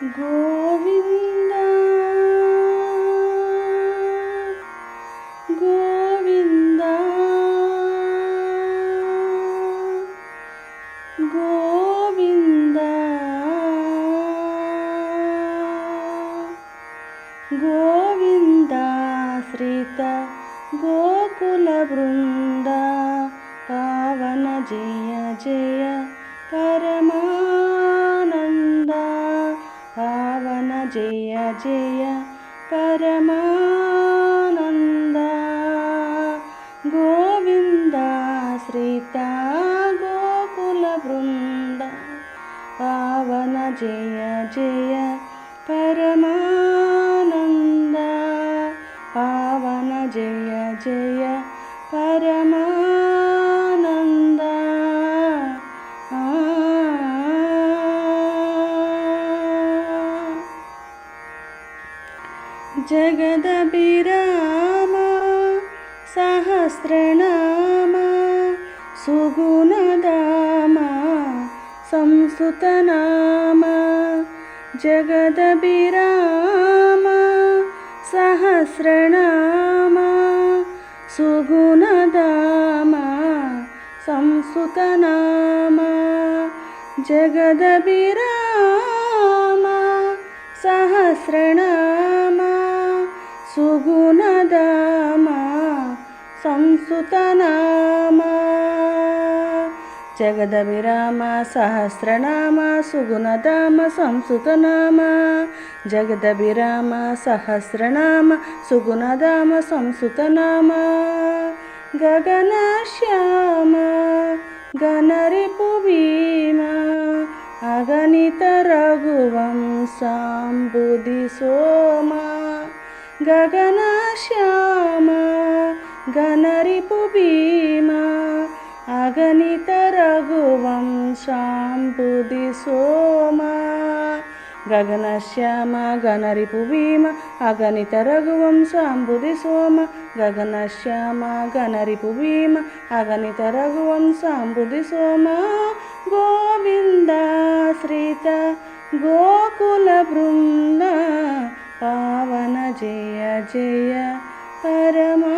గోవింద గోవింద గోవింద గోవింద శ్రీత గోకుల బృంద పావన జయ జయ పరమానంద పావన జయ జయ పరమానంద గోవింద శ్రీత గోకుల బృంద పావన జయ జయ పరమానంద పావన జయ జయ పరమానంద జగదభిరామ సహస్రనామ సుగుణధామ సంస్తుతనామ జగదభిరామ సహస్రనామ సుగుణధామ సంస్తుతనామ జగదభిరామ సహస్రనామ సుగుణధామ సంస్తుతనామ జగదభిరామ సహస్రనామ సుగుణధామ సంస్తుతనామ జగదభిరామ సహస్రనామ సుగుణధామ సంస్తుతనామ గగనశ్యామ గణరిపు భీమ అగణిత రఘువంశాంబుధి సోమ గగనశ్యామ గణరిపు భీమ అగణిత రఘువంశాంబుధి సోమ గగనశ్యామ గణరిపు భీమ అగణిత రఘువంశాంబుధి సోమ గగనశ్యామ గణరిపు భీమ అగణిత రఘువంశాంబుధి సోమ గోవింద శ్రీత గోకుల బృంద పావన జయ జయ పరమా